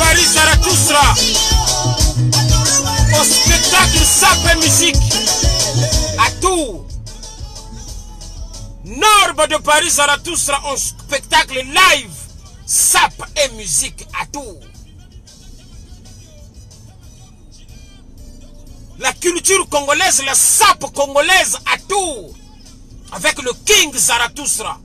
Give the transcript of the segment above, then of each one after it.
Paris Zarathustra au spectacle Sap et musique à Tours. Norbe de Paris Zarathustra en spectacle live Sap et musique à Tours. La culture congolaise, la Sap congolaise à Tours avec le King Zarathustra.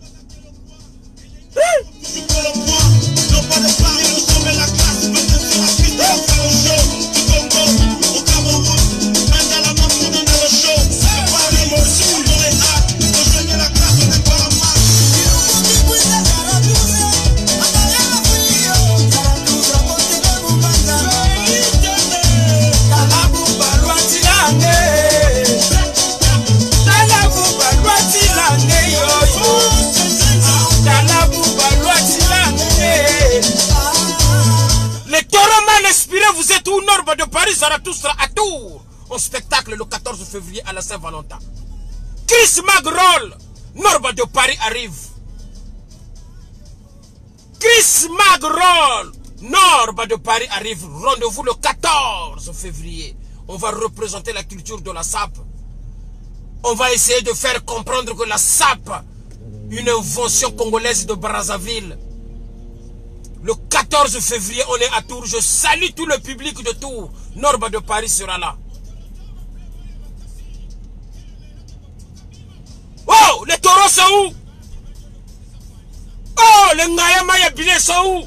Vous êtes où? Norbe de Paris Zarathustra à Tours en spectacle le 14 février à la Saint-Valentin. Chris Magrol, Norbe de Paris arrive. Chris Magrol, Norbe de Paris arrive. Rendez-vous le 14 février. On va représenter la culture de la Sap. On va essayer de faire comprendre que la Sap, une invention congolaise de Brazzaville. Le 14 février, on est à Tours. Je salue tout le public de Tours. Norbe de Paris sera là. Oh, les taureaux sont où? Oh, les Ngayamaya Bilé sont où?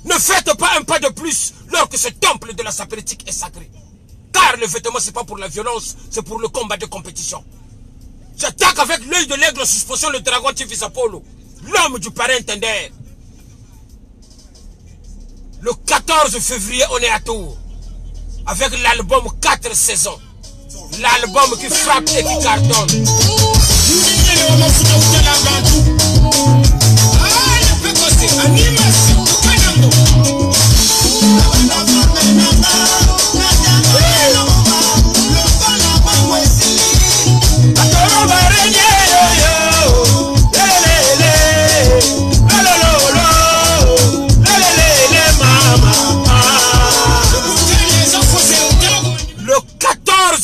Ne faites pas un pas de plus lorsque ce temple de la sapérétique est sacré. Car le vêtement, ce n'est pas pour la violence, c'est pour le combat de compétition. J'attaque avec l'œil de l'aigle en suspension le dragon Tifis Apollo, l'homme du parrain Tender. Le 14 février, on est à Tours. Avec l'album 4 saisons. L'album qui frappe et qui cartonne.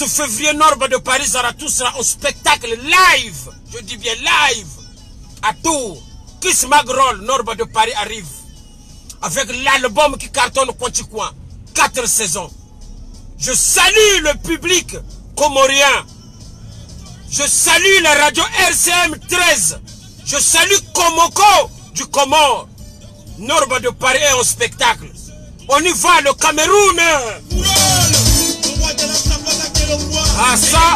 Février, Norbe de Paris Zarathustra au spectacle live, je dis bien live, à Tours. Chris Magrol, Norbe de Paris arrive avec l'album qui cartonne Conticoin, 4 saisons. Je salue le public comorien. Je salue la radio RCM 13. Je salue Komoko du Comore. Norbe de Paris est en spectacle. On y va, le Cameroun. Ah ça,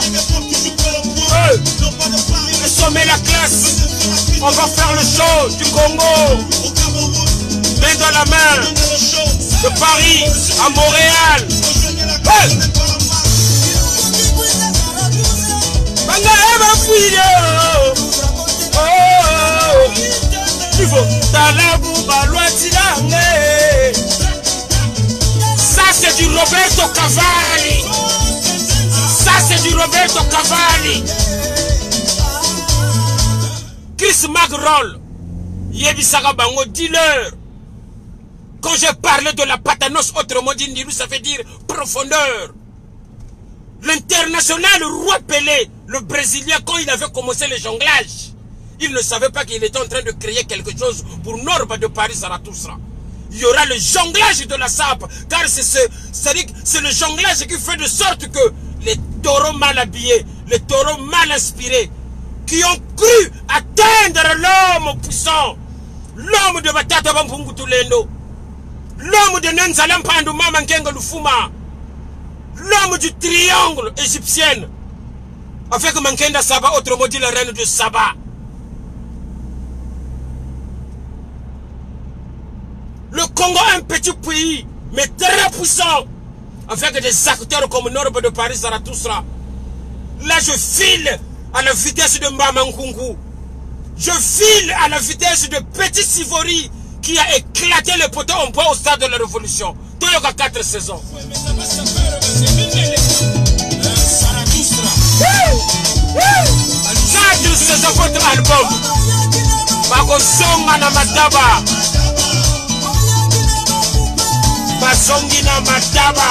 le sommet, la classe. On va faire le show du Congo. Main dans la main. De Paris à Montréal. Ça c'est du Roberto Cavalli. Ça c'est du Roberto Cavalli. Chris Magrol, Yebisaka Bango, dealer. Quand j'ai parlé de la patanos, autrement dit Nilou, ça veut dire profondeur. L'international Roi Pelé, le Brésilien, quand il avait commencé le jonglage, il ne savait pas qu'il était en train de créer quelque chose pour Norbe de Paris Zarathustra. Il y aura le jonglage de la Sap, car c'est le jonglage qui fait de sorte que les taureaux mal habillés, les taureaux mal inspirés, qui ont cru atteindre l'homme puissant, l'homme de Batata Bampungu Tulendo, l'homme de Nenzalam Pandouma Mankenga Lufuma, l'homme du triangle égyptien, avec Mankenda Saba, autrement dit la reine de Saba. Le Congo est un petit pays, mais très puissant, avec des acteurs comme Norbe de Paris Zarathustra. Là, je file à la vitesse de Mamankungu. Je file à la vitesse de Petit Sivori qui a éclaté le poteau en bois au stade de la Révolution. Toyoka 4 saisons. 4 saisons votre album. Bagosonga na Madaba. Basongina Mataba.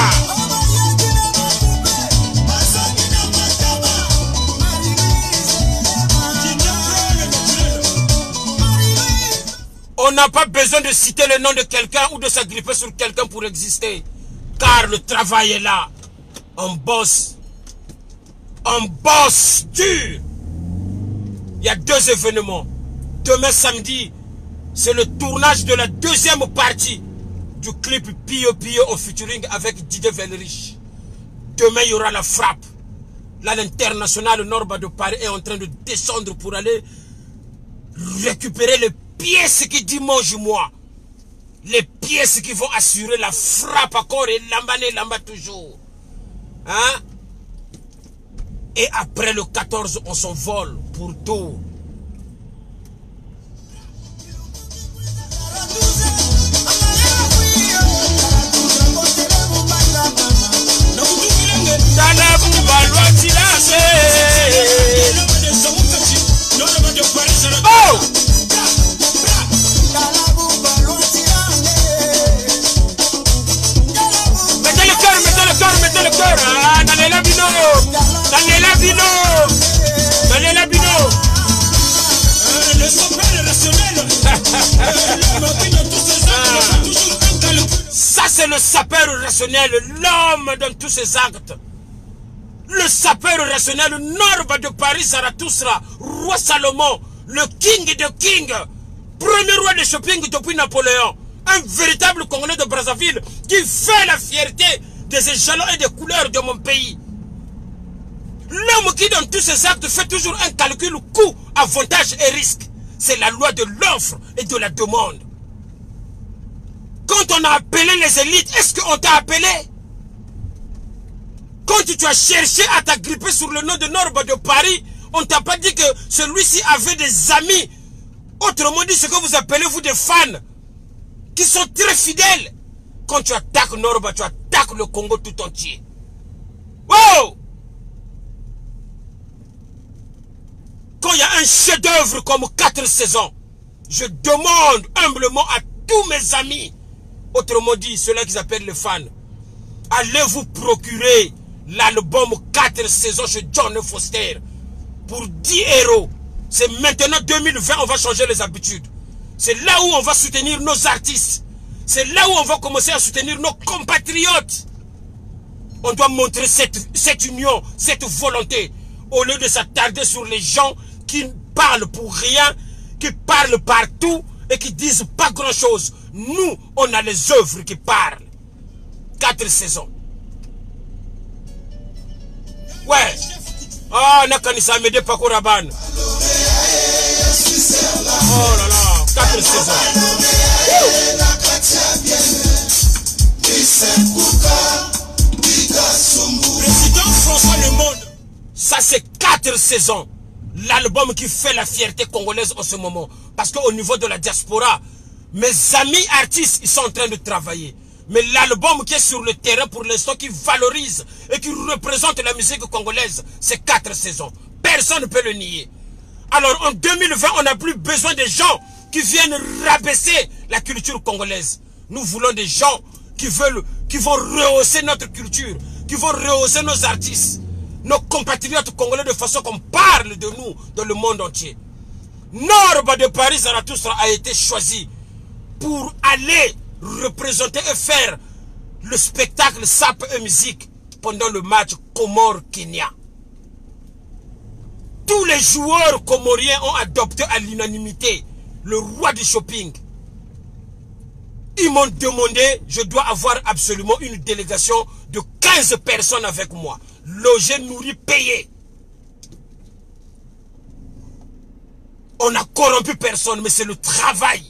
On n'a pas besoin de citer le nom de quelqu'un ou de s'agripper sur quelqu'un pour exister. Car le travail est là. On bosse. On bosse dur. Il y a 2 événements. Demain samedi, c'est le tournage de la 2e partie du clip Pio Pio en featuring avec Didier Velrich. Demain, il y aura la frappe. Là, l'international Norba de Paris est en train de descendre pour aller récupérer les pièces qui dimanche mois. Les pièces qui vont assurer la frappe encore et lamba toujours. Hein? Et après le 14, on s'envole pour Tours. Oh! Mettez le cœur. Ah, Nalela Bino. Le sapeur rationnel. Ça, c'est le sapeur rationnel, l'homme dans tous ses actes. Le sapeur rationnel, Norba de Paris, Zarathustra, roi Salomon, le king de king, premier roi de shopping depuis Napoléon, un véritable Congolais de Brazzaville qui fait la fierté des échelons et des couleurs de mon pays. L'homme qui dans tous ses actes fait toujours un calcul coût, avantage et risque. C'est la loi de l'offre et de la demande. Quand on a appelé les élites, est-ce qu'on t'a appelé? Quand tu as cherché à t'agripper sur le nom de Norba de Paris, on ne t'a pas dit que celui-ci avait des amis. Autrement dit, ce que vous appelez vous des fans, qui sont très fidèles. Quand tu attaques Norba, tu attaques le Congo tout entier. Wow! Quand il y a un chef-d'œuvre comme 4 saisons, je demande humblement à tous mes amis, autrement dit, ceux-là qu'ils appellent les fans, allez vous procurer l'album 4 saisons chez John Foster pour 10 €. C'est maintenant 2020, on va changer les habitudes. C'est là où on va soutenir nos artistes. C'est là où on va commencer à soutenir nos compatriotes. On doit montrer cette union, cette volonté, au lieu de s'attarder sur les gens qui parlent pour rien, qui parlent partout et qui disent pas grand-chose. Nous, on a les œuvres qui parlent. 4 saisons. Ouais. Ah, Nakanisa Mede Pako Raban. Oh là là, 4 saisons. Président François Le Monde. Ça, c'est 4 saisons. L'album qui fait la fierté congolaise en ce moment. Parce qu'au niveau de la diaspora, mes amis artistes, ils sont en train de travailler. Mais l'album qui est sur le terrain pour l'instant, qui valorise et qui représente la musique congolaise, c'est 4 saisons. Personne ne peut le nier. Alors en 2020, on n'a plus besoin des gens qui viennent rabaisser la culture congolaise. Nous voulons des gens qui vont rehausser notre culture, qui vont rehausser nos artistes, nos compatriotes congolais, de façon qu'on parle de nous dans le monde entier. Norba de Paris Zarathustra a été choisi pour aller représenter et faire le spectacle Sap et musique pendant le match Comore-Kenya. Tous les joueurs comoriens ont adopté à l'unanimité le roi du shopping. Ils m'ont demandé, je dois avoir absolument une délégation de 15 personnes avec moi. Logé, nourri, payé. On n'a corrompu personne, mais c'est le travail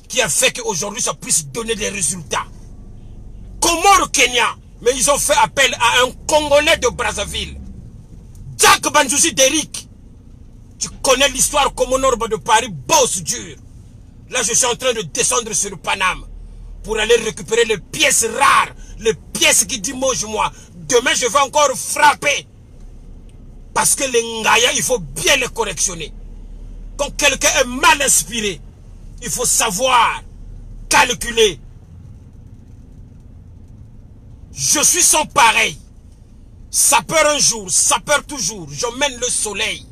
qui a fait qu'aujourd'hui ça puisse donner des résultats. Comore Kenya, mais ils ont fait appel à un Congolais de Brazzaville. Jack Banjouzi Derrick. Tu connais l'histoire comme Norba de Paris, bosse dur. Là, je suis en train de descendre sur le Paname pour aller récupérer les pièces rares, les pièces qui dimanche moi. Demain, je vais encore frapper. Parce que les Ngaya, il faut bien les correctionner. Quand quelqu'un est mal, mal inspiré. Il faut savoir calculer. Je suis sans pareil. Sapeur un jour, sapeur toujours. Je mène le soleil.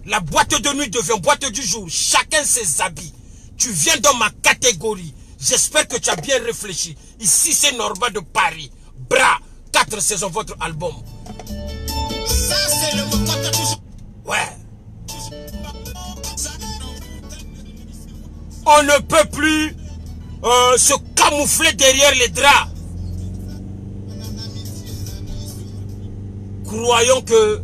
La boîte de nuit devient boîte du jour. Chacun ses habits. Tu viens dans ma catégorie. J'espère que tu as bien réfléchi. Ici, c'est Norba de Paris. Bras, 4 saisons, votre album. Ça, c'est le cocotte toujours. Ouais. On ne peut plus se camoufler derrière les draps. Croyons que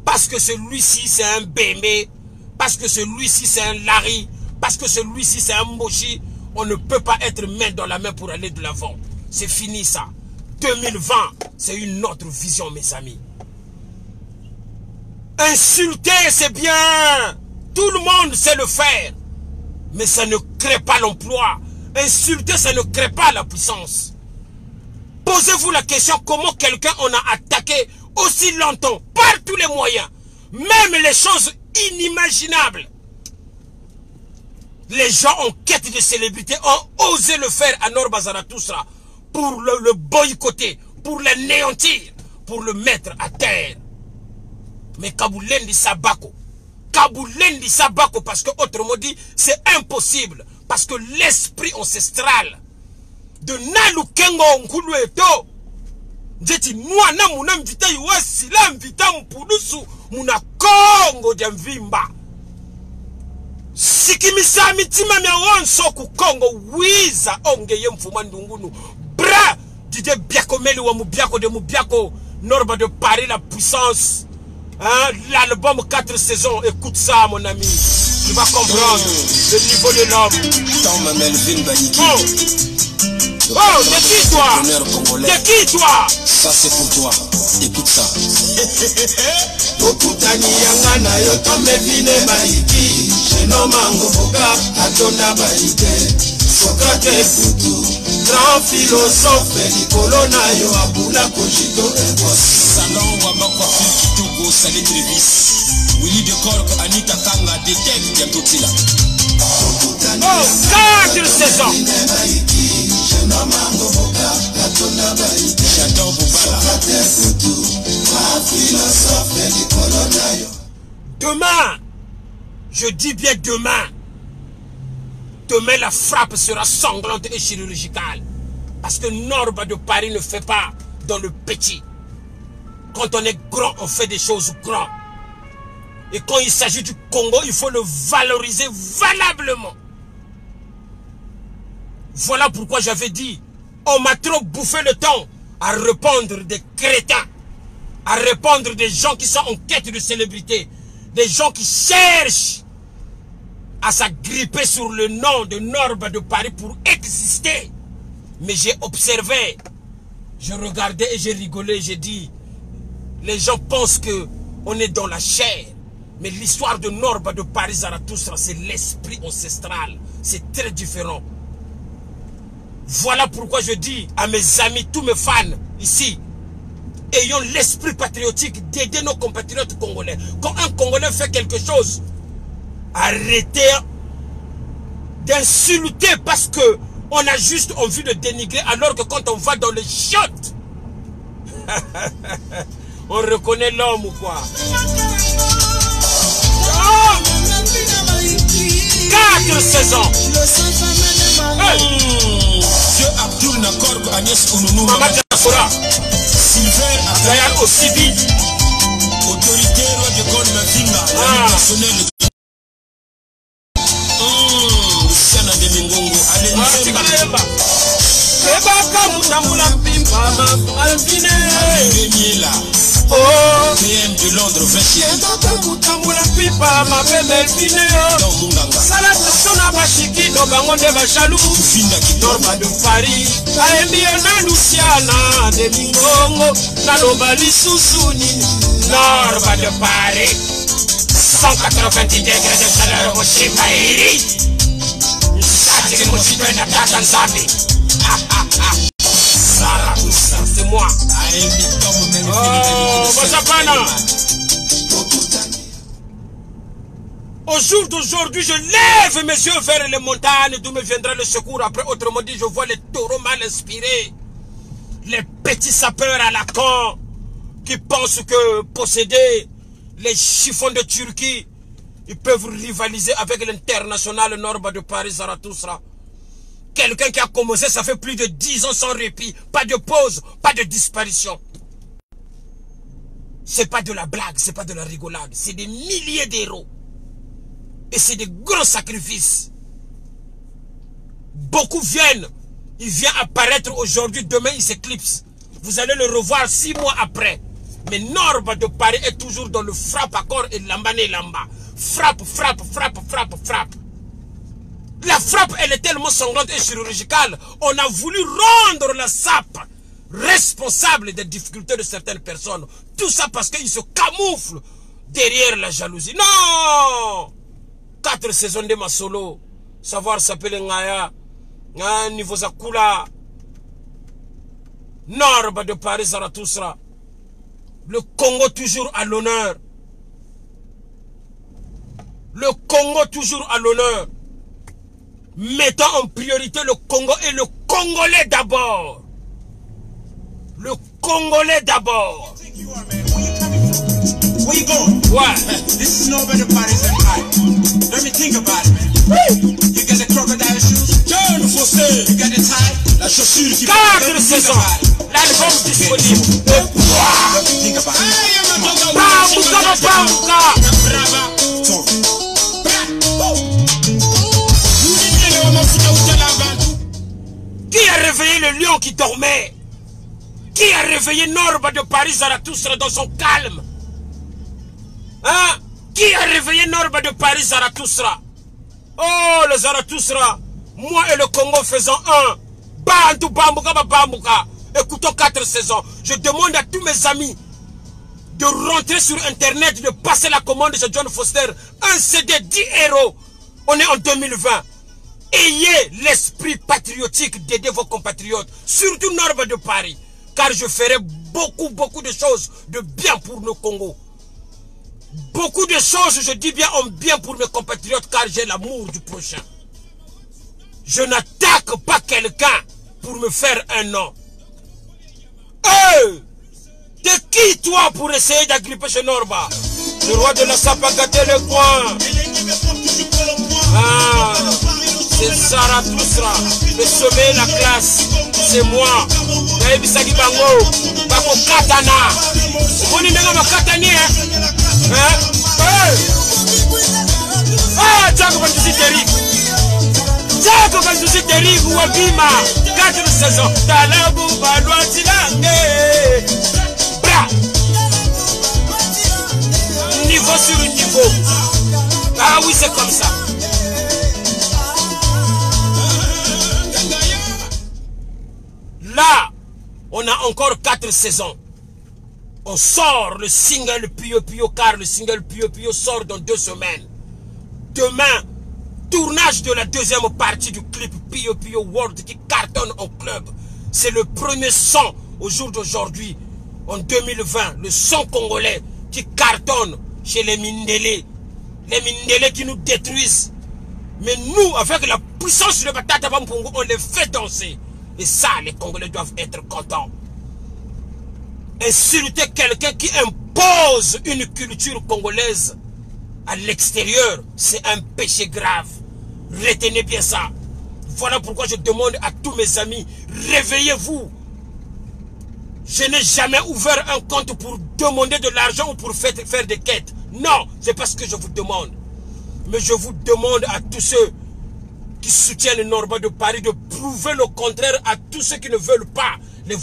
parce que celui-ci c'est un Bémé, parce que celui-ci c'est un Larry, parce que celui-ci c'est un Mochi, on ne peut pas être main dans la main pour aller de l'avant. C'est fini ça. 2020, c'est une autre vision, mes amis. Insulter, c'est bien. Tout le monde sait le faire. Mais ça ne crée pas l'emploi. Insulter, ça ne crée pas la puissance. Posez-vous la question, comment quelqu'un on a attaqué aussi longtemps, par tous les moyens, même les choses inimaginables. Les gens en quête de célébrité ont osé le faire à Norba Zarathustra pour le boycotter, pour l'anéantir, pour le mettre à terre. Mais Kaboulendi Sabako, parce que autrement dit, c'est impossible, parce que l'esprit ancestral de Nalu Kengo Nkulu Eto, Jeti Mwana Muna Mvita Yuasi la Mvita Mpudusu Muna Kongo Jamvimba Sikimisa Mitima Miawan Soku Kongo Wiza Onge Yemfuma Ndungunu Bra Dide Biako Meli wa Mubiako de Mubiako Norba de Paris la puissance. Hein? L'album 4 saisons, écoute ça mon ami. Tu vas comprendre le niveau de l'homme. Oh, c'est qui toi? C'est qui toi? Ça c'est pour toi, écoute ça. Okutani yangana yotome vine maiki Shenoma ngoboka atonda baite Socrate futu grand philosophe Nicolona yo abula kojito ebos Salon wabakwa Kitoko Salé Trevis Willy de Corp Anita Kanga Detect Diamtotila. Oh, 4 saisons. J'adore Boubala. Demain, je dis bien demain, demain la frappe sera sanglante et chirurgicale. Parce que Norba de Paris ne fait pas dans le petit. Quand on est grand, on fait des choses grandes. Et quand il s'agit du Congo, il faut le valoriser valablement. Voilà pourquoi j'avais dit, on m'a trop bouffé le temps à répondre des crétins, à répondre des gens qui sont en quête de célébrité, des gens qui cherchent à s'agripper sur le nom de Norba de Paris pour exister. Mais j'ai observé, je regardais et j'ai rigolé, j'ai dit, les gens pensent que on est dans la chair. Mais l'histoire de Norba de Paris Zarathustra, c'est l'esprit ancestral. C'est très différent. Voilà pourquoi je dis à mes amis, tous mes fans ici, ayons l'esprit patriotique d'aider nos compatriotes congolais. Quand un Congolais fait quelque chose, arrêtez d'insulter parce que on a juste envie de dénigrer, alors que quand on va dans les chiottes, on reconnaît l'homme ou quoi? 4 saisons. Dieu Abdul Nakor Agnès Ounou Maman Diaspora Silver Zayal Osibi Autorité Roi de Gaulle Mavinga l'ami personnel Luciana de Mingongo Allez Ebaka Mutambula Pimpa Alvine Miela Oh PM de Londres 20e Ebaka Mutambula Pimpa Ma belle Alvine Dans Munganga Salate Sona Bashiki No Bangonde Bashalou Finda qui Norba de Paris Aembiona Luciana de Mingongo Naloba Lissusuni Norba de Paris 190 degrés de chaleur Moshimairi Sati Moshibena Tata Nzambi Zarathustra, c'est moi. Oh, Bozapana. Au jour d'aujourd'hui, je lève mes yeux vers les montagnes d'où me viendra le secours. Après, autrement dit, je vois les taureaux mal inspirés. Les petits sapeurs à la con qui pensent que posséder les chiffons de Turquie, ils peuvent rivaliser avec l'international Norba de Paris Zarathustra. Quelqu'un qui a commencé, ça fait plus de 10 ans sans répit, pas de pause, pas de disparition. C'est pas de la blague, c'est pas de la rigolade, c'est des milliers d'héros. Et c'est des grands sacrifices. Beaucoup viennent, il vient apparaître aujourd'hui, demain il s'éclipse. Vous allez le revoir 6 mois après. Mais Norba de Paris est toujours dans le frappe à corps et lambané lamba. Frappe, frappe, frappe, frappe, frappe. La frappe, elle est tellement sanglante et chirurgicale. On a voulu rendre la SAP responsable des difficultés de certaines personnes. Tout ça parce qu'ils se camouflent derrière la jalousie. Non! 4 saisons de ma solo. Savoir s'appeler Ngaya. Niveau Zakula. Norba de Paris Zarathustra. Le Congo toujours à l'honneur. Le Congo toujours à l'honneur. Mettons en priorité le Congo et le Congolais d'abord. Le Congolais d'abord. Where you going? Ouais. This is Norba de Paris Empire. Let me think about it, man. You got the crocodile shoes? John Foster. You got the tie? La chaussure qui 4 saisons. L'album disponible. Let me think about it. Bambuka, bambuka. Qui a réveillé le lion qui dormait? Qui a réveillé Norba de Paris Zarathustra dans son calme? Hein? Qui a réveillé Norba de Paris Zarathustra? Oh, le Zarathustra, moi et le Congo faisons un. Bantu bambuka bambuka. Écoutons 4 saisons. Je demande à tous mes amis de rentrer sur internet, de passer la commande de John Foster. Un CD 10 €. On est en 2020. Ayez l'esprit patriotique d'aider vos compatriotes, surtout Norba de Paris, car je ferai beaucoup de choses de bien pour le Congo. Beaucoup de choses, je dis bien en bien pour mes compatriotes, car j'ai l'amour du prochain. Je n'attaque pas quelqu'un pour me faire un nom. T'es qui toi pour essayer d'agripper chez Norba? Le roi de la SAP a gâté le coin. Ah, c'est Zarathustra, le sommet, la classe, c'est moi. Naebisaki bango, bako katana. Moni nenga makatani Tchako Banduzi Derrick. Tchako Banduzi Derrick ou Abima. 4 saisons. Talabou Balwa Tilange. Bra. Niveau sur niveau. Ah oui, c'est comme ça. Là, on a encore 4 saisons. On sort le single Pio Pio, car le single Pio Pio sort dans 2 semaines. Demain, tournage de la 2e partie du clip Pio Pio World qui cartonne en club. C'est le premier son au jour d'aujourd'hui, en 2020, le son congolais qui cartonne chez les Mindélé. Les Mindélé qui nous détruisent. Mais nous, avec la puissance de Batata Bampungu, on les fait danser. Et ça, les Congolais doivent être contents. Insulter quelqu'un qui impose une culture congolaise à l'extérieur, c'est un péché grave. Retenez bien ça. Voilà pourquoi je demande à tous mes amis, réveillez-vous. Je n'ai jamais ouvert un compte pour demander de l'argent ou pour faire des quêtes. Non, c'est pas ce que je vous demande. Mais je vous demande à tous ceux qui soutiennent le Norba de Paris de prouver le contraire à tous ceux qui ne veulent pas les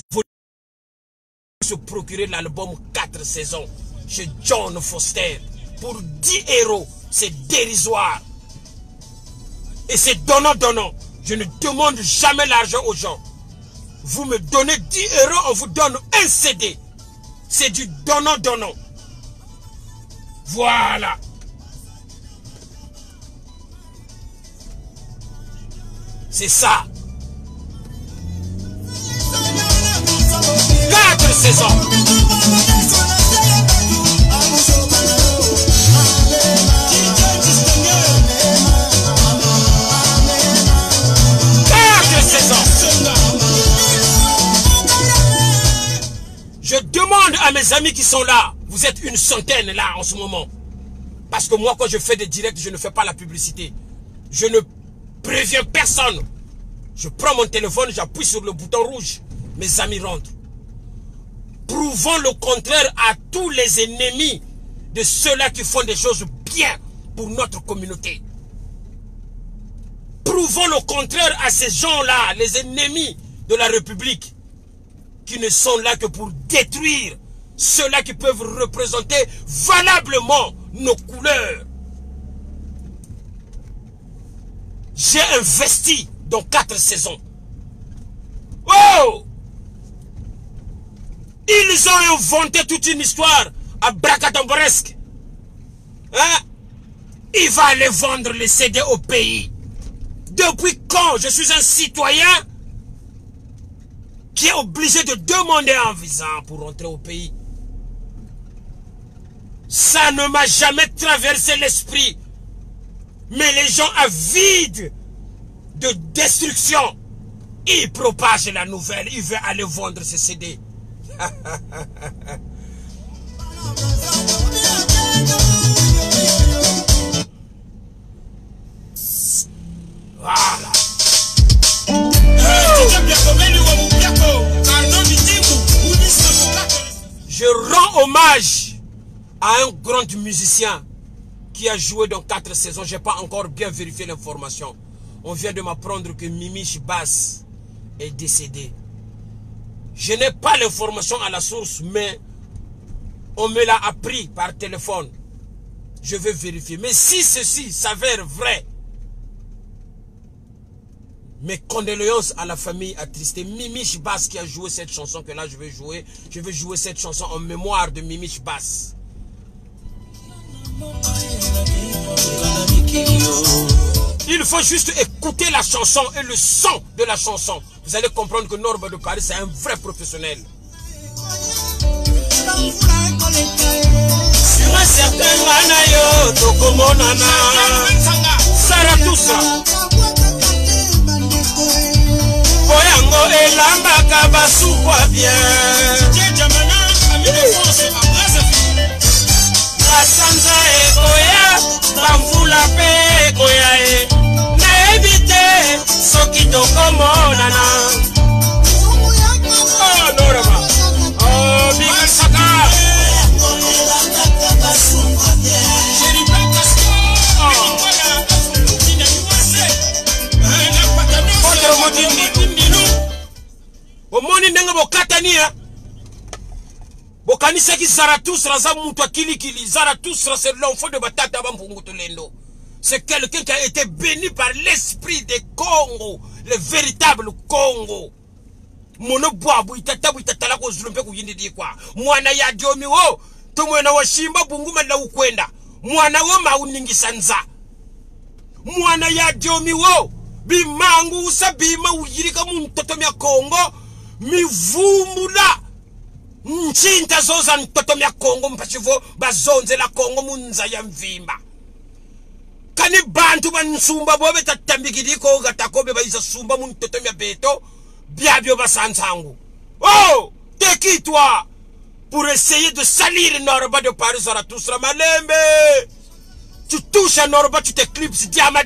se procurer l'album 4 saisons chez John Foster pour 10 €. C'est dérisoire. Et c'est donnant. Je ne demande jamais l'argent aux gens. Vous me donnez 10 €, on vous donne un CD. C'est du donnant. Voilà. C'est ça. 4 saisons. Les amis qui sont là, vous êtes une centaine là en ce moment. Parce que moi, quand je fais des directs, je ne fais pas la publicité. Je ne préviens personne. Je prends mon téléphone, j'appuie sur le bouton rouge. Mes amis rentrent. Prouvons le contraire à tous les ennemis de ceux-là qui font des choses bien pour notre communauté. Prouvons le contraire à ces gens-là, les ennemis de la République, qui ne sont là que pour détruire ceux-là qui peuvent représenter valablement nos couleurs. J'ai investi dans 4 saisons. Oh! Ils ont inventé toute une histoire à bracadabresque. Hein? Il va aller vendre les CD au pays. Depuis quand je suis un citoyen qui est obligé de demander un visa pour rentrer au pays? Ça ne m'a jamais traversé l'esprit. Mais les gens avides de destruction, ils propagent la nouvelle. Ils veulent aller vendre ces CD. Voilà. Je rends hommage à un grand musicien qui a joué dans 4 saisons. Je n'ai pas encore bien vérifié l'information. On vient de m'apprendre que Mimiche Bass est décédé. Je n'ai pas l'information à la source, mais on me l'a appris par téléphone. Je vais vérifier. Mais si ceci s'avère vrai, mes condoléances à la famille attristée. Mimiche Bass qui a joué cette chanson que là je vais jouer cette chanson en mémoire de Mimiche Bass. Il faut juste écouter la chanson et le son de la chanson. Vous allez comprendre que Norba de Paris, c'est un vrai professionnel. Sur un certain Manayo, Tokomonana, Saratoussa, Oyango et Lambaka Basukwa bien. Sanza e koya, bamvula pe koya e, na ebite soki tokomonana. Oh Norma, oh Big Saka. Oh omoni ndenge bokatania. Bokanisa ki Zarathustra za mutu akilikili. Zarathustra c'est l'enfant de Batata Bambungutolendo. C'est quelqu'un qui a été béni par l'esprit des Congo, le véritable Congo. Mono boabu itatabu itatala ko zulumpe ku yindi di kwa. Mwana ya diomi wo, to mwana wa shimba bunguma na ukwenda. Mwana wo mauningi sanza. Mwana ya diomi wo, bimangu usabima uyirika muntoto mya Congo, mivumula. Nchinta zoza ntoto mya Congo mpachivo bazonze la Congo munza ya mvimba. Kani bantu bansumba bobe tatambikidiko gatakobe baisa sumba muntoto mya beto biabio basansangu. Oh, tais-toi pour essayer de salir Norba de Paris Zarathustra Malembe. Tu touches à Norba, tu t'éclipses diama.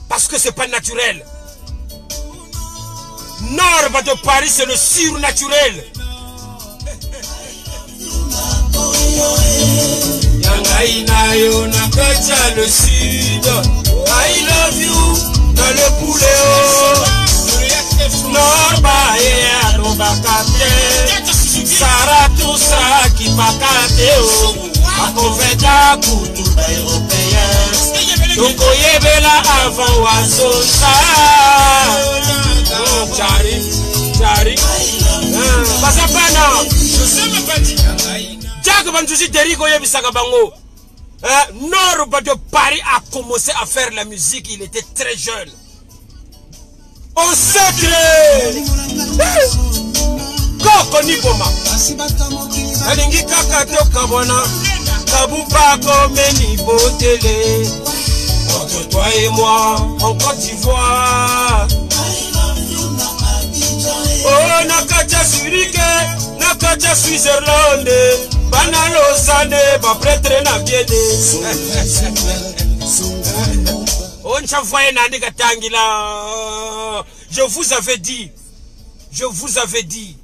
Parce que c'est pas naturel. Norba de Paris c'est le surnaturel. Yangainayo nakacha le sud. I love you dans le poulet. Norba e alobakate. Zarathustra qui pakate o. Akoveta kutu ba européen. Toko yebela avant wazonsa. Jari. Basapana. Je sais même pas dire. Jack Bantusi Derrico Yebisaka Bango. Norba de Paris a commencé à faire la musique, il était très jeune. Au secret! Koko Nipoma. Alingi Kakato Kabona. Kabupako Meni Botele. Entre toi et moi, en Côte d'Ivoire. Oh, nakacha Zurich, nakacha Switzerland. Bana Lausanne, ba prêtre na Vienne. On s'envoie Nandi Katangila. Je vous avais dit,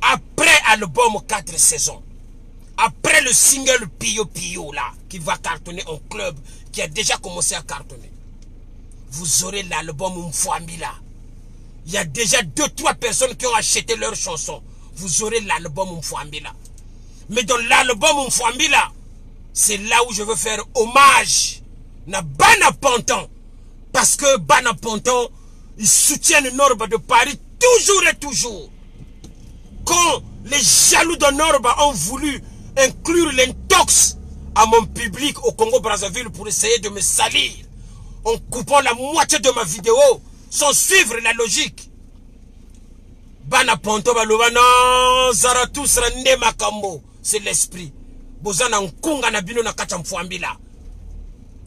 après album 4 saisons, après le single Pio Pio là, qui va cartonner en club, qui a déjà commencé à cartonner, vous aurez l'album Mfwambila. Il y a déjà 2-3 personnes qui ont acheté leur chanson. Vous aurez l'album Mfwambila. Mais dans l'album Mfwambila, c'est là où je veux faire hommage à Bana Panton. Parce que Bana Panton, ils soutiennent Norba de Paris toujours et toujours. Quand les jaloux de Norba ont voulu inclure l'intox à mon public au Congo-Brazzaville pour essayer de me salir, en coupant la moitié de ma vidéo, sans suivre la logique. Bana Panto baloba non, Zarathustra ne makambo, c'est l'esprit. Bozana nkunga na bino na kacha Mfwambila.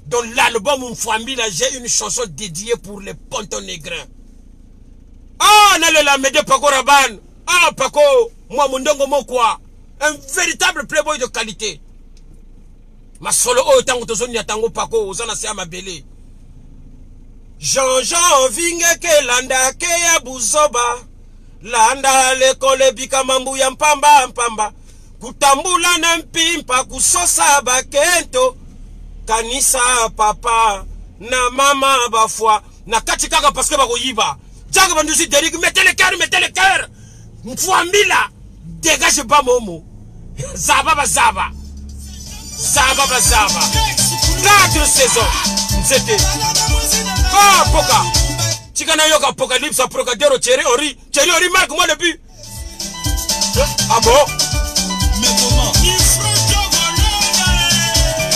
Dans l'album Mfwambila, j'ai une chanson dédiée pour les pontons négrins. Ah, nale la mede Paco Rabanne. Ah, Paco, moi mundongo mokwa. Un véritable playboy de qualité. Ma solo o tango tozoni ya tango Paco, ozana se amabele. Jean-Jean vinge ke landa ke ya buzoba. Landa lekole bika mambu ya mpamba. Kutambula na mpimpa kusosa bakento. Kanisa papa na mama bafwa. Na kati kaka parce que bako yiba. Djaga bandusi Derrick, mettez le cœur. Mfwambila, dégage pas momo. Zaba. 4 saisons. C'était. Ah, Poka. Chikana yoka apocalypse, Procadero, Thierry Henry, marque-moi le but. Ah bon? Mais comment?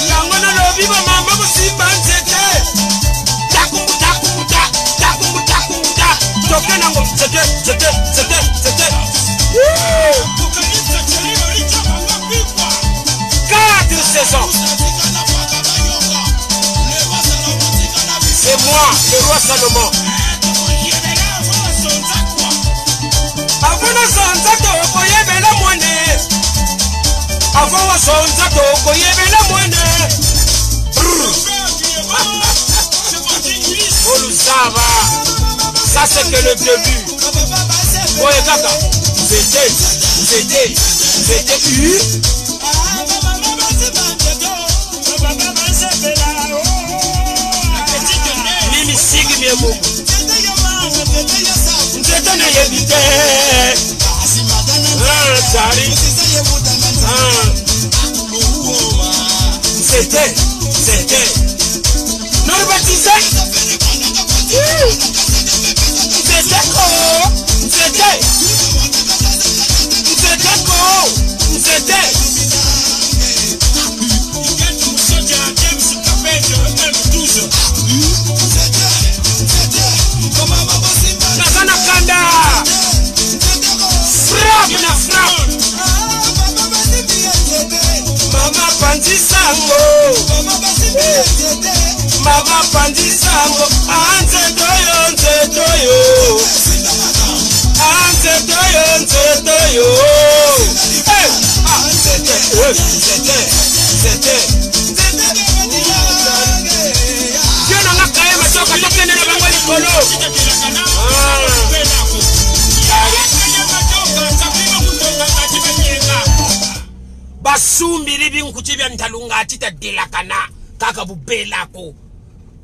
Yangona lo viva mama ko simba nzete. Takumbuta. Toke nango, c'était. 4 saisons. C'est moi, le roi Salomon. Avant sonzato koyebela mwane. Avant sonzato koyebela mwane. Oh Lusava, ça c'est que le début. Oye kaka, c'était. Mimi sigi miemo. Nzete na yebite. Zari. C'était. Non baptisé. C'était. Nakana kanda. Frappe. Mama Panzi Sango. Anze doyo. C'était. Dieu n'a pas caillé, mais toka toke nena bango likolo. Basumbi libi nkuchibia ntalunga atita delakana kaka bubelako.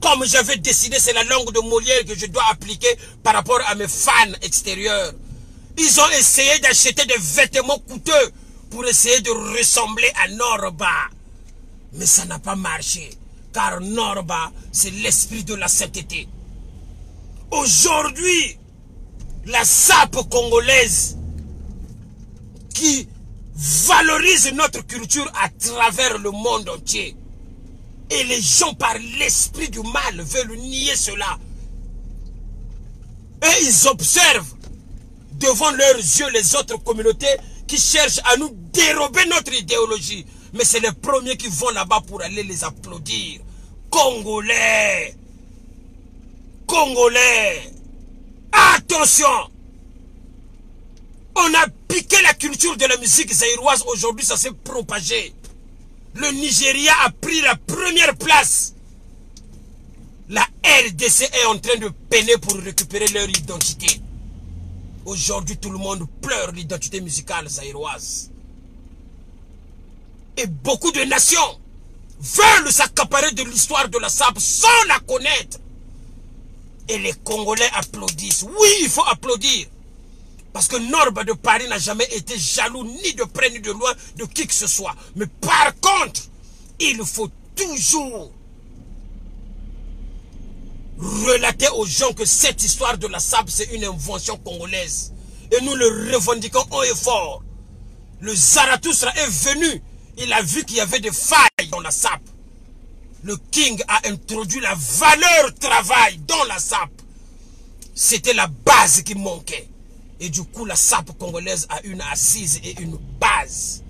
Comme j'avais décidé, c'est la langue de Molière que je dois appliquer par rapport à mes fans extérieurs. Ils ont essayé d'acheter des vêtements coûteux pour essayer de ressembler à Norba. Mais ça n'a pas marché. Car Norba, c'est l'esprit de la sainteté. Aujourd'hui, la SAP congolaise qui valorise notre culture à travers le monde entier. Et les gens, par l'esprit du mal, veulent nier cela. Et ils observent devant leurs yeux les autres communautés qui cherchent à nous dérober notre idéologie. Mais c'est les premiers qui vont là-bas pour aller les applaudir. Congolais! Attention! On a piqué la culture de la musique zaïroise. Aujourd'hui, ça s'est propagé. Le Nigeria a pris la première place. La RDC est en train de peiner pour récupérer leur identité. Aujourd'hui, tout le monde pleure l'identité musicale zaïroise. Et beaucoup de nations veulent s'accaparer de l'histoire de la SAP sans la connaître. Et les Congolais applaudissent. Oui, il faut applaudir. Parce que Norba de Paris n'a jamais été jaloux ni de près ni de loin de qui que ce soit. Mais par contre, il faut toujours relater aux gens que cette histoire de la SAP, c'est une invention congolaise. Et nous le revendiquons haut et fort. Le Zarathustra est venu. Il a vu qu'il y avait des failles dans la SAP. Le King a introduit la valeur travail dans la SAP. C'était la base qui manquait. Et du coup, la SAP congolaise a une assise et une base.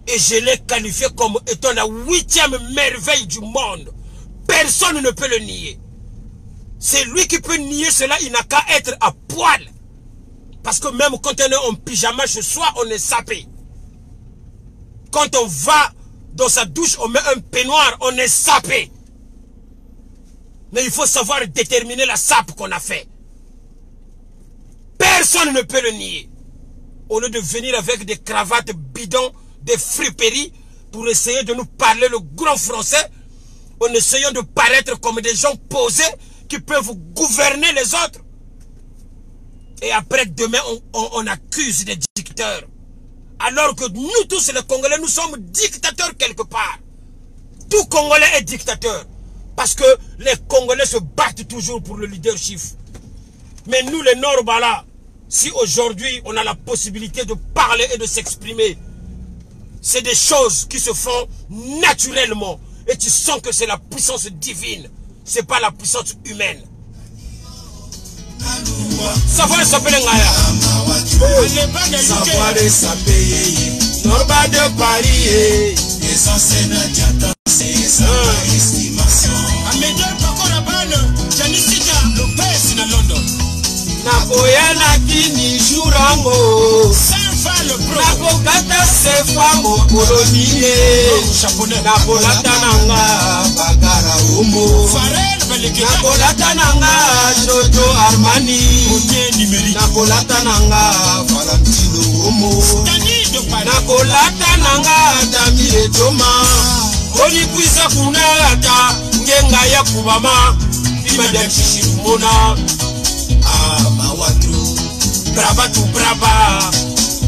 Et je l'ai qualifié comme étant la 8e merveille du monde. Personne ne peut le nier. C'est lui qui peut nier cela, il n'a qu'à être à poil. Parce que même quand on est en pyjama chez soi, on est sapé. Quand on va dans sa douche, on met un peignoir, on est sapé. Mais il faut savoir déterminer la sape qu'on a fait. Personne ne peut le nier. Au lieu de venir avec des cravates bidons, des friperies, pour essayer de nous parler le grand français, en essayant de paraître comme des gens posés qui peuvent gouverner les autres. Et après, demain, on accuse des dictateurs. Alors que nous tous, les Congolais, nous sommes dictateurs quelque part. Tout Congolais est dictateur. Parce que les Congolais se battent toujours pour le leadership. Mais nous, les Nord-Bala, si aujourd'hui on a la possibilité de parler et de s'exprimer, c'est des choses qui se font naturellement. Et tu sens que c'est la puissance divine. C'est pas la puissance humaine. Savoir s'appeler Ngaya. Savoir s'appeler Norba de Paris. Nakoya na kini jurango nakokata sefa mokolonine nakolata nanga bagara umo nakolata nanga Jojo Armani nakolata nanga Valentino umo nakolata nanga Damire Joma olikwisa kunata ngenga ya kubama imada chishimona Mawatu, brava tu brava,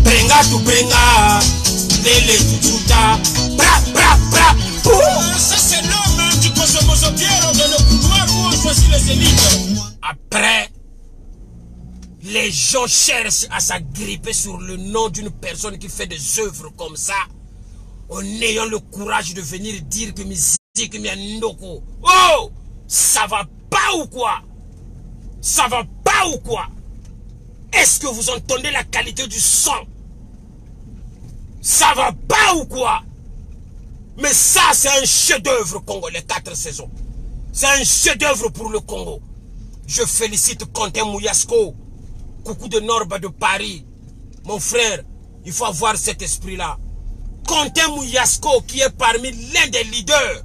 brenga tu brenga, lele tu tuta, bra bra bra. Ça c'est l'homme qui consomme aux pierres dans le couloir où on choisit les élites. Après, les gens cherchent à s'agripper sur le nom d'une personne qui fait des œuvres comme ça, en ayant le courage de venir dire que musique miandoko. Oh, ça va pas ou quoi? Ça va pas ou quoi? Est-ce que vous entendez la qualité du son? Ça va pas ou quoi? Mais ça, c'est un chef-d'œuvre congolais, 4 saisons. C'est un chef-d'œuvre pour le Congo. Je félicite Quentin Mouyasko, coucou de Norba de Paris. Mon frère, il faut avoir cet esprit-là. Quentin Mouyasko, qui est parmi l'un des leaders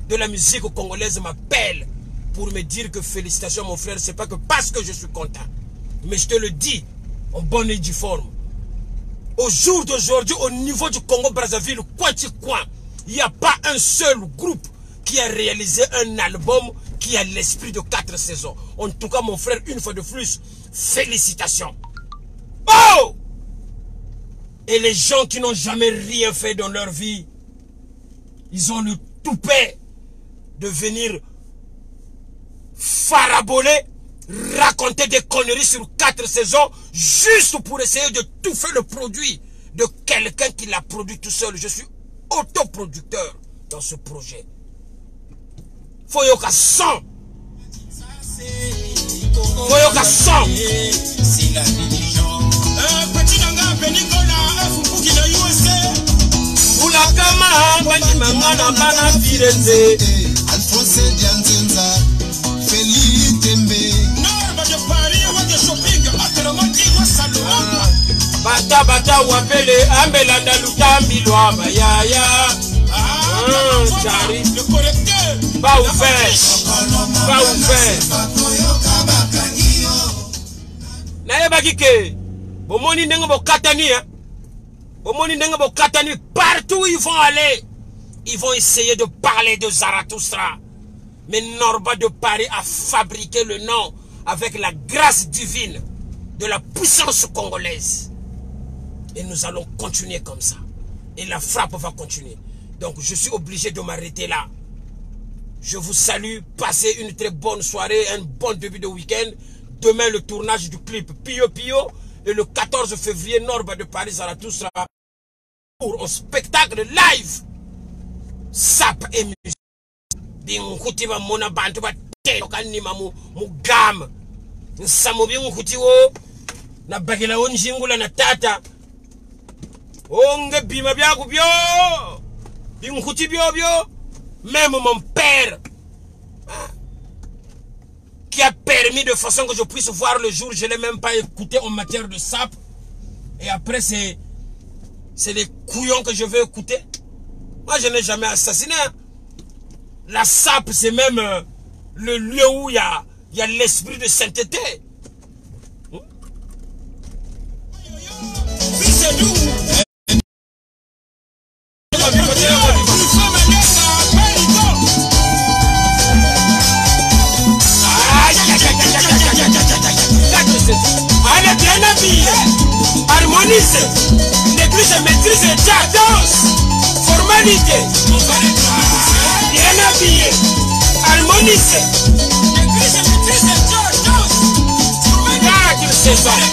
de la musique congolaise, m'appelle pour me dire que félicitations mon frère, c'est pas que parce que je suis content. Mais je te le dis, en bonne et due forme. Au jour d'aujourd'hui, au niveau du Congo-Brazzaville, coin, il n'y a pas un seul groupe qui a réalisé un album qui a l'esprit de 4 saisons. En tout cas, mon frère, une fois de plus, félicitations. Oh! Et les gens qui n'ont jamais rien fait dans leur vie, ils ont le toupet de venir faraboler, raconter des conneries sur 4 saisons juste pour essayer de touffer le produit de quelqu'un qui l'a produit tout seul. Je suis autoproducteur dans ce projet. Foyoka 100. Foyoka 100. Si la religion. Petit nanga Benicola, Fubuki na USA. Oulakama, Banimangana, Bana Firenze. Alphonse Dianzenza. Félix Tembe. Norba de Paris, ou de shopping, Atelamondi, Salon. bata bata wapele ambelanda lutambi lwa bayaya. Chari. Le correcteur. Pas ouvert. Pas ouvert. Naeba kike. Bomoni nengo bo katani hein. Bomoni nengo bo katani partout où ils vont aller. Ils vont essayer de parler de Zarathustra. Mais Norba de Paris a fabriqué le nom avec la grâce divine de la puissance congolaise. Et nous allons continuer comme ça. Et la frappe va continuer. Donc je suis obligé de m'arrêter là. Je vous salue. Passez une très bonne soirée, un bon début de week-end. Demain, le tournage du clip Pio Pio. Et le 14 février, Norba de Paris Zarathustra pour un spectacle live. Sap et musique. Binguti ba mona bantu ba teno kanima mu gam. Nsamo binguti wo na bagela onjingula na tata. Onge bima byaku byo. Binguti byo byo. Même mon père qui a permis de façon que je puisse voir le jour, je ne l'ai même pas écouté en matière de sap. Et après c'est les couillons que je vais écouter. Moi je n'ai jamais assassiné. La sape, c'est même le lieu où il y a l'esprit de sainteté. Allez, bien habillé, harmonise, néglige, maîtrise, danse, formalité. Bien habillé, harmonisé. L'église maîtrise danse. Regarde ces hommes.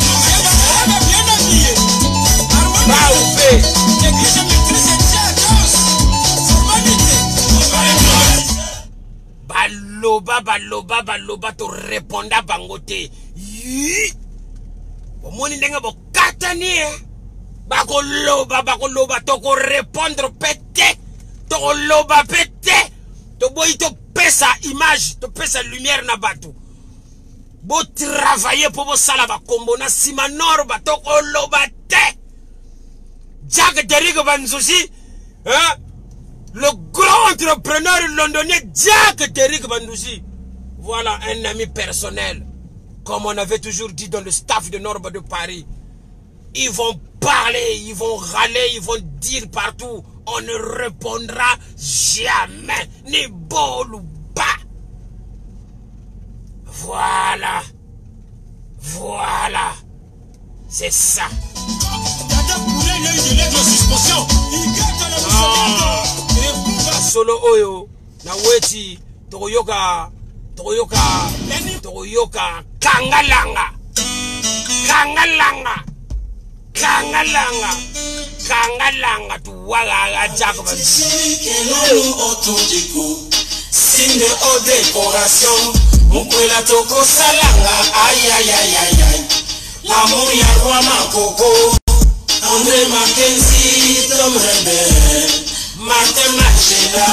Bien habillé, harmonisé. L'église maîtrise danse. Formalité. Baloba to répondre bangote. Omoni ndenga bo katani. Bakoloba to ko répondre pété. To loba pété. To boy to pesa image, to pesa lumière na batu. Bo travailler pour bo sala ba kombo na sima Norba to ko loba te. Jack Derrick Banzuzi, hein? Le grand entrepreneur londonien Jack Derrick Banzuzi. Voilà un ami personnel. Comme on avait toujours dit dans le staff de Norba de Paris. Ils vont parler, ils vont râler, ils vont dire partout. On ne répondra jamais, ni bon ou bas. Voilà. Voilà. C'est ça. Solo oyo. Na weti. Toyoka. Kangalanga. Tuwaga Jacob. Signe aux décorations. Mukwela toko salanga. Aïe. L'amour ya roi Makoko. André Mackenzie, Tom Rebel. Martin Machela.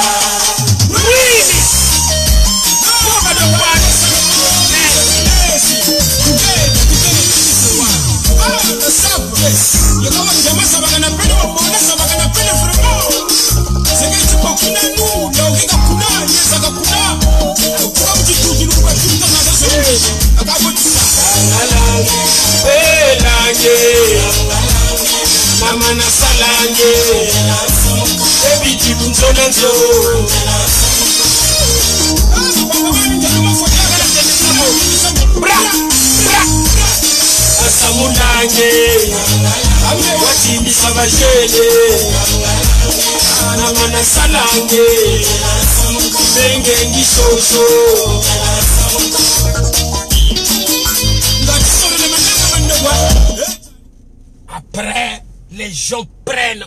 Mama na salange baby tibunzonanzo asamunange watimbisa bajele mama na salange benge ngishoso. Après, les gens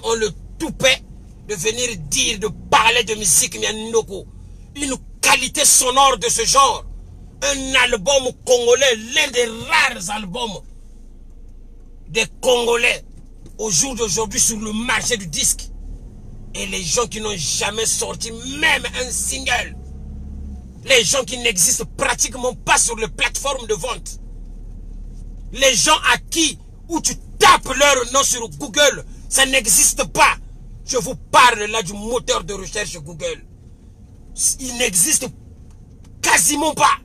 ont le toupet de venir dire, de parler de musique Mianoko. Une qualité sonore de ce genre. Un album congolais, l'un des rares albums des Congolais au jour d'aujourd'hui sur le marché du disque. Et les gens qui n'ont jamais sorti même un single. Les gens qui n'existent pratiquement pas sur les plateformes de vente. Les gens à qui, où tu tape leur nom sur Google. Ça n'existe pas. Je vous parle là du moteur de recherche Google. Il n'existe quasiment pas.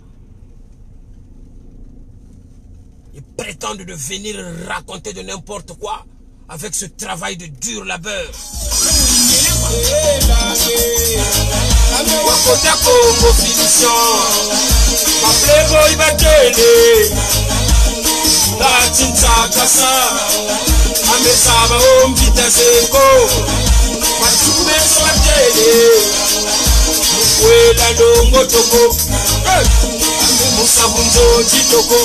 Ils prétendent de venir raconter de n'importe quoi avec ce travail de dur labeur. Wakota Congo finition, ma playboy batele, la tinta kasa, amesaba ombita seko, matume batele, mukwela longo toko, musabunzo jitoko.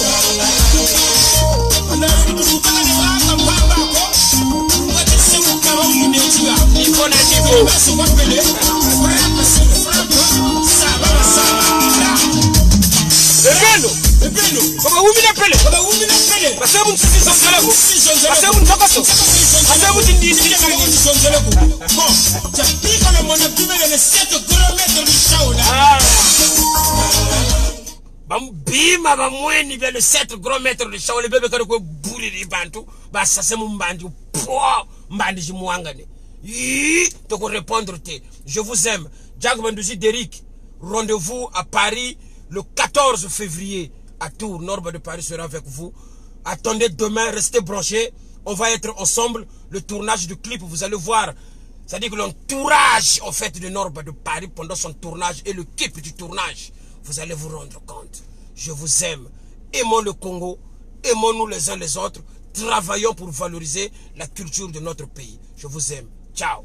Baba wumi na pele. Basa mun sisi zonzeleko. Basa mun tokoso. Basa mun tindi zonzeleko. Bon, tu piques le monde plus de 7 km de Shaola. Bam bima ba mweni bien le 7 gros mètres de Shaola bebe kare ko buri di bantu. Ba sase mun bandi po mbandi jimuangane. De répondre. Je vous aime. Jack Bandouzi Derrick. Rendez-vous à Paris le 14 février. À Tours, Norba de Paris sera avec vous. Attendez demain, restez branchés. On va être ensemble. Le tournage du clip, vous allez voir. C'est-à-dire que l'entourage, en fait, de Norba de Paris pendant son tournage et le clip du tournage. Vous allez vous rendre compte. Je vous aime. Aimons le Congo. Aimons-nous les uns les autres. Travaillons pour valoriser la culture de notre pays. Je vous aime. Ciao.